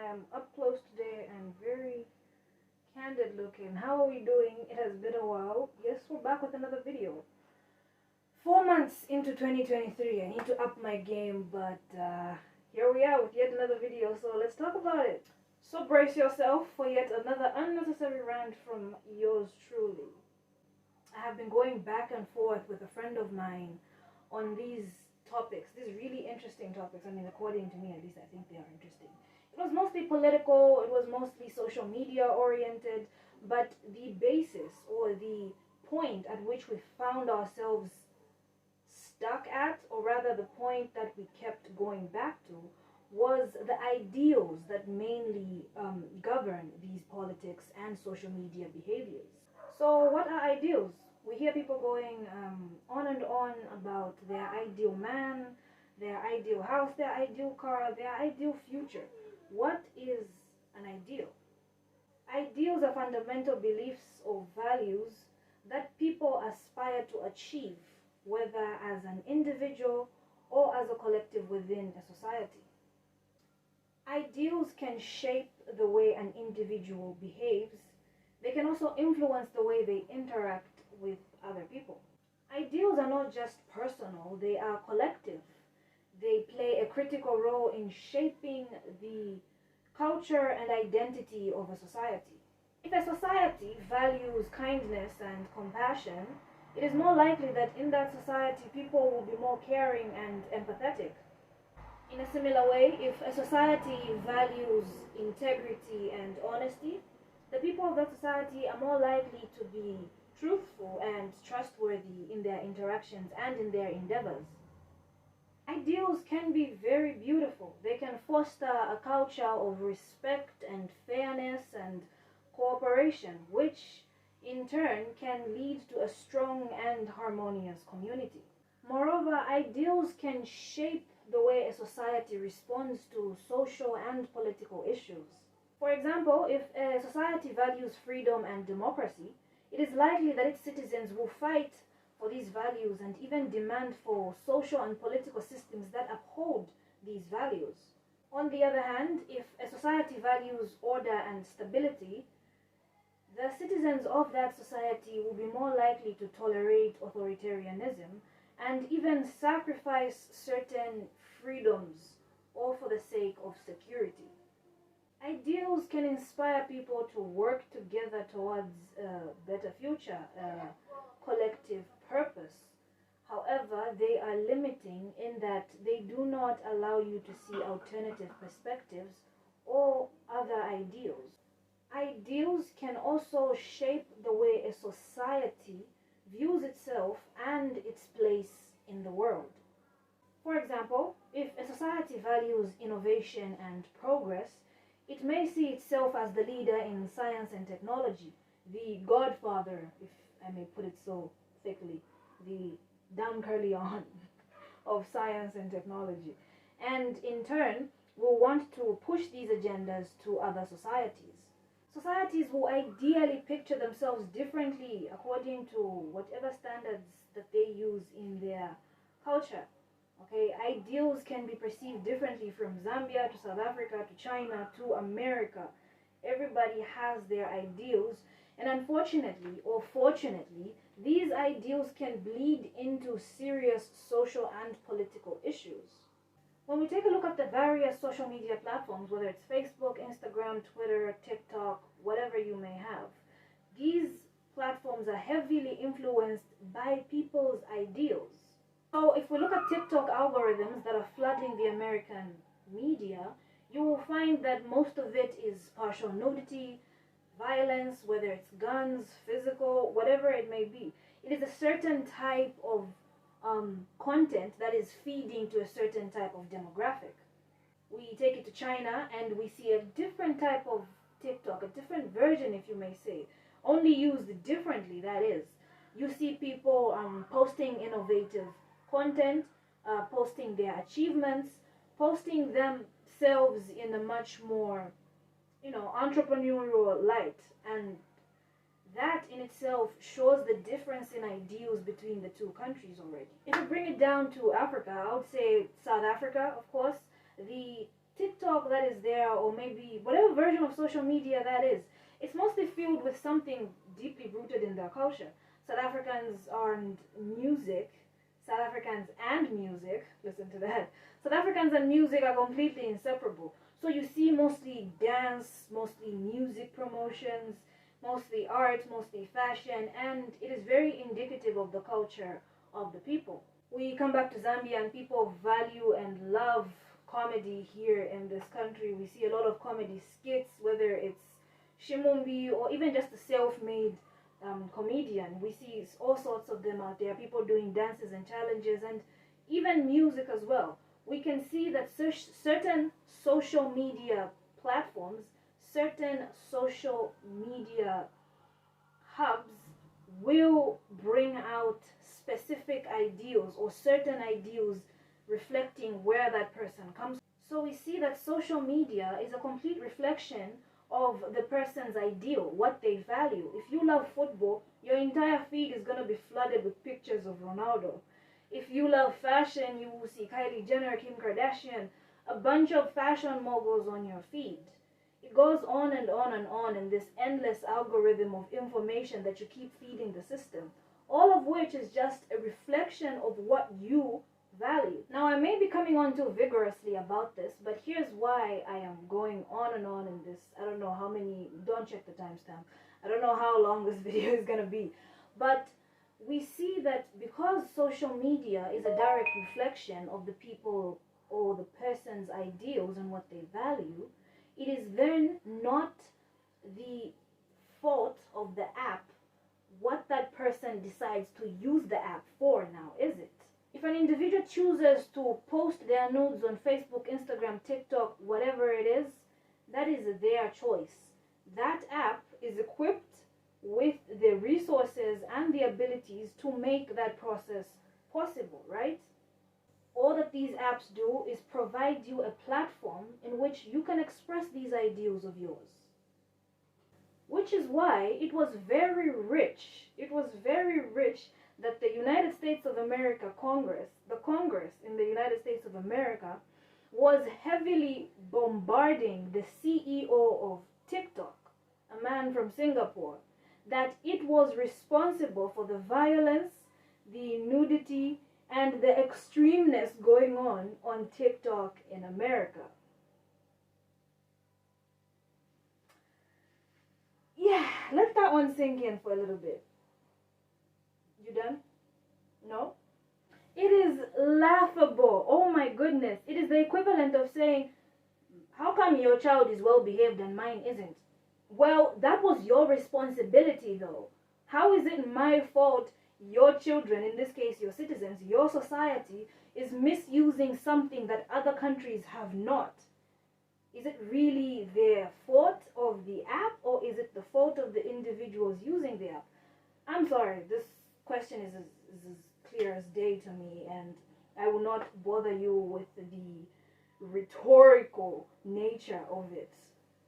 am up close today and very candid looking. How are we doing? It has been a while. Yes, we're back with another video. 4 months into 2023, I need to up my game, but here we are with yet another video, so let's talk about it. So brace yourself for yet another unnecessary rant from yours truly. I have been going back and forth with a friend of mine on these topics, these really interesting topics. I mean, according to me, at least I think they are interesting. It was mostly political, it was mostly social media oriented, but the basis or the point at which we found ourselves stuck at, or rather the point that we kept going back to, was the ideals that mainly govern these politics and social media behaviors. So what are ideals? We hear people going on and on about their ideal man, their ideal house, their ideal car, their ideal future. What is an ideal? Ideals are fundamental beliefs or values that people aspire to achieve, whether as an individual or as a collective within a society. Ideals can shape the way an individual behaves. They can also influence the way they interact with other people. Ideals are not just personal, they are collective. They play a critical role in shaping the culture and identity of a society. If a society values kindness and compassion, it is more likely that in that society people will be more caring and empathetic. In a similar way, if a society values integrity and honesty, the people of that society are more likely to be truthful and trustworthy in their interactions and in their endeavors. Ideals can be very beautiful. They can foster a culture of respect and fairness and cooperation, which in turn can lead to a strong and harmonious community. Moreover, ideals can shape the way a society responds to social and political issues. For example, if a society values freedom and democracy, it is likely that its citizens will fight for these values and even demand for social and political systems that uphold these values. On the other hand, if a society values order and stability, the citizens of that society will be more likely to tolerate authoritarianism and even sacrifice certain freedoms, all for the sake of security. Ideals can inspire people to work together towards a better future, a collective purpose. However, they are limiting in that they do not allow you to see alternative perspectives or other ideals. Ideals can also shape the way a society views itself and its place in the world. For example, if a society values innovation and progress, it may see itself as the leader in science and technology, the godfather, if I may put it so thickly, the Don Corleone of science and technology, and in turn will want to push these agendas to other societies. Societies will ideally picture themselves differently according to whatever standards that they use in their culture. Okay, ideals can be perceived differently from Zambia to South Africa to China to America. Everybody has their ideals, and unfortunately or fortunately, these ideals can bleed into serious social and political issues. When we take a look at the various social media platforms, whether it's Facebook, Instagram, Twitter, TikTok, whatever you may have, these platforms are heavily influenced by people's ideals. So if we look at TikTok algorithms that are flooding the American media, you will find that most of it is partial nudity, violence, whether it's guns, physical, whatever it may be. It is a certain type of content that is feeding to a certain type of demographic. We take it to China and we see a different type of TikTok, a different version, if you may say, only used differently, that is. You see people posting innovative content, posting their achievements, posting themselves in a much more, entrepreneurial light, and that in itself shows the difference in ideals between the two countries already. If we bring it down to Africa, I would say South Africa, of course, the TikTok TikTok that is there, or maybe whatever version of social media that is, it's mostly filled with something deeply rooted in their culture. South Africans and music, South Africans and music, listen to that. South Africans and music are completely inseparable. So you see mostly dance, mostly music promotions, mostly art, mostly fashion, and it is very indicative of the culture of the people. We come back to Zambia and people value and love comedy here in this country. We see a lot of comedy skits, whether it's Shimumbi or even just a self-made comedian. We see all sorts of them out there, people doing dances and challenges, and even music as well. We can see that certain social media platforms, certain social media hubs will bring out specific ideals or certain ideals reflecting where that person comes from. So we see that social media is a complete reflection of the person's ideal, what they value. If you love football, your entire feed is going to be flooded with pictures of Ronaldo. If you love fashion, you will see Kylie Jenner, Kim Kardashian, a bunch of fashion moguls on your feed. It goes on and on and on in this endless algorithm of information that you keep feeding the system, all of which is just a reflection of what you value. Now, I may be coming on too vigorously about this, but here's why I am going on and on in this. I don't know how many, don't check the timestamp. I don't know how long this video is going to be, but we see that because social media is a direct reflection of the people or the person's ideals and what they value, it is then not the fault of the app what that person decides to use the app for now, is it? If an individual chooses to post their nudes on Facebook, Instagram, TikTok, whatever it is, that is their choice. That app is equipped with the resources and the abilities to make that process possible, right? All that these apps do is provide you a platform in which you can express these ideals of yours. Which is why it was very rich. It was very rich that the United States of America Congress, the Congress in the United States of America, was heavily bombarding the CEO of TikTok, a man from Singapore, that it was responsible for the violence, the nudity, and the extremeness going on TikTok in America. Yeah, let that one sink in for a little bit. You done? No? It is laughable. Oh my goodness. It is the equivalent of saying, how come your child is well behaved and mine isn't? Well, that was your responsibility though. How is it my fault your children, in this case your citizens, your society, is misusing something that other countries have not? Is it really their fault of the app, or is it the fault of the individuals using the app? I'm sorry, this question is as clear as day to me, and I will not bother you with the rhetorical nature of it.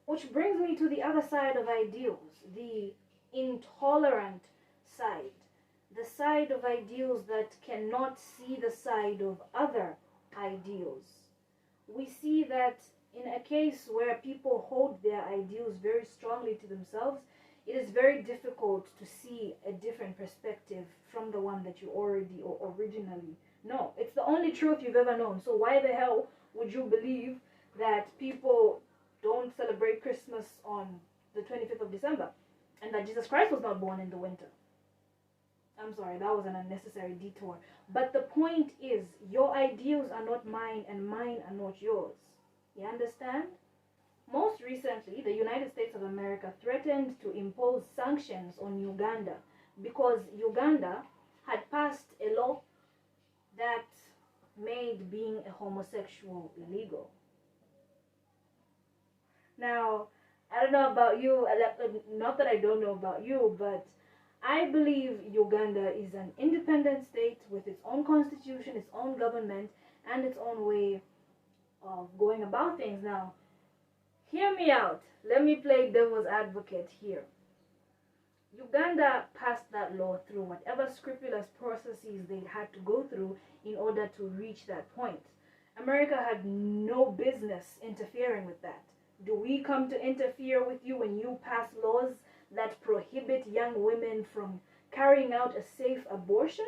Which brings me to the other side of ideals, the intolerant side. The side of ideals that cannot see the side of other ideals. We see that in a case where people hold their ideals very strongly to themselves, it is very difficult to see a different perspective from the one that you already or originally know. It's the only truth you've ever known. So why the hell would you believe that people don't celebrate Christmas on the 25th of December and that Jesus Christ was not born in the winter? I'm sorry, that was an unnecessary detour. But the point is, your ideals are not mine and mine are not yours. You understand? Most recently, the United States of America threatened to impose sanctions on Uganda because Uganda had passed a law that made being a homosexual illegal. Now, I don't know about you, not that I don't know about you, but I believe Uganda is an independent state with its own constitution, its own government, and its own way of going about things. Now, hear me out. Let me play devil's advocate here. Uganda passed that law through whatever scrupulous processes they had to go through in order to reach that point. America had no business interfering with that. Do we come to interfere with you when you pass laws that prohibit young women from carrying out a safe abortion?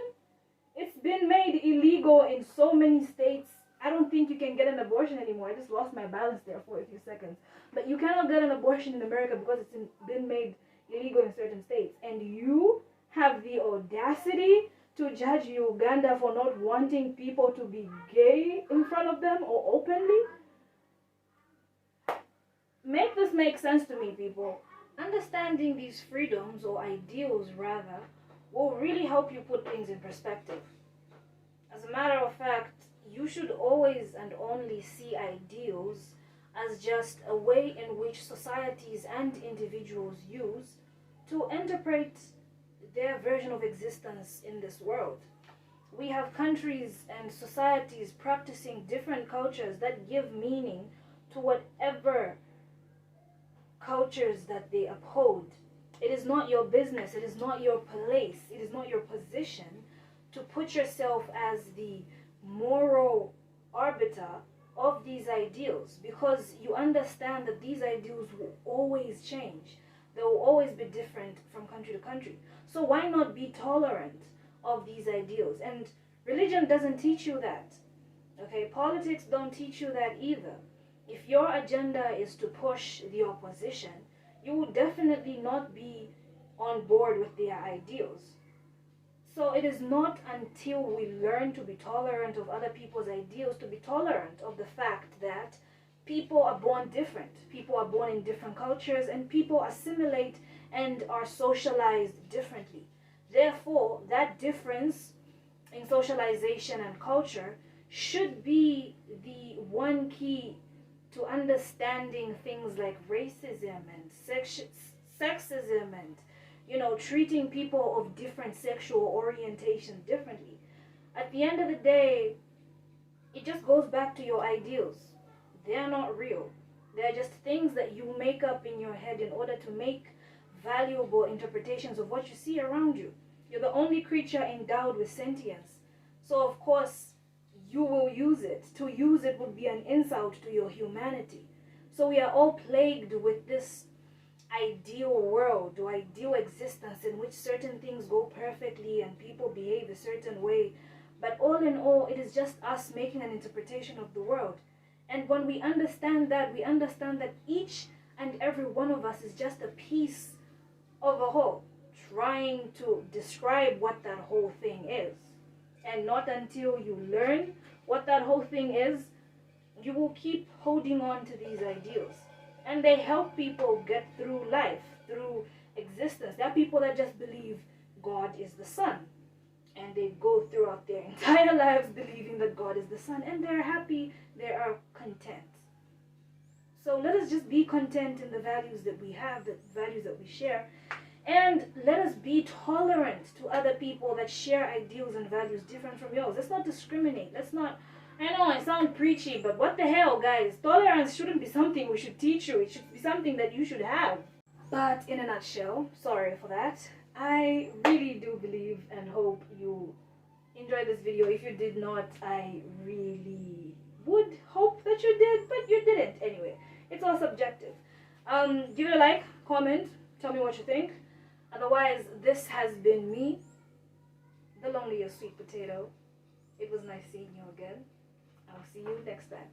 It's been made illegal in so many states. I don't think you can get an abortion anymore. I just lost my balance there for a few seconds. But you cannot get an abortion in America because been made illegal in certain states. And you have the audacity to judge Uganda for not wanting people to be gay in front of them or openly? Make this make sense to me, people. Understanding these freedoms, or ideals rather, will really help you put things in perspective. As a matter of fact, you should always and only see ideals as just a way in which societies and individuals use to interpret their version of existence in this world. We have countries and societies practicing different cultures that give meaning to whatever cultures that they uphold. It is not your business, it is not your place, it is not your position to put yourself as the moral arbiter of these ideals, because you understand that these ideals will always change. They will always be different from country to country. So why not be tolerant of these ideals? And religion doesn't teach you that. Okay, politics don't teach you that either. If your agenda is to push the opposition, you will definitely not be on board with their ideals. So it is not until we learn to be tolerant of other people's ideals, to be tolerant of the fact that people are born different. People are born in different cultures, and people assimilate and are socialized differently. Therefore, that difference in socialization and culture should be the one key to understanding things like racism and sexism and, treating people of different sexual orientation differently. At the end of the day, it just goes back to your ideals. They're not real. They're just things that you make up in your head in order to make valuable interpretations of what you see around you. You're the only creature endowed with sentience. So, of course, you will use it. To use it would be an insult to your humanity. So we are all plagued with this ideal world or ideal existence in which certain things go perfectly and people behave a certain way. But all in all, it is just us making an interpretation of the world. And when we understand that, we understand that each and every one of us is just a piece of a whole, trying to describe what that whole thing is. And not until you learn what that whole thing is, you will keep holding on to these ideals. And they help people get through life, through existence. There are people that just believe God is the sun. And they go throughout their entire lives believing that God is the sun. And they're happy, they are content. So let us just be content in the values that we have, the values that we share. And let us be tolerant to other people that share ideals and values different from yours. Let's not discriminate. Let's not, I know I sound preachy, but what the hell, guys? Tolerance shouldn't be something we should teach you. It should be something that you should have. But in a nutshell, sorry for that, I really do believe and hope you enjoyed this video. If you did not, I really would hope that you did, but you didn't anyway. It's all subjective. Give it a like, comment, tell me what you think. Otherwise, this has been me, the loneliest sweet potato. It was nice seeing you again. I'll see you next time.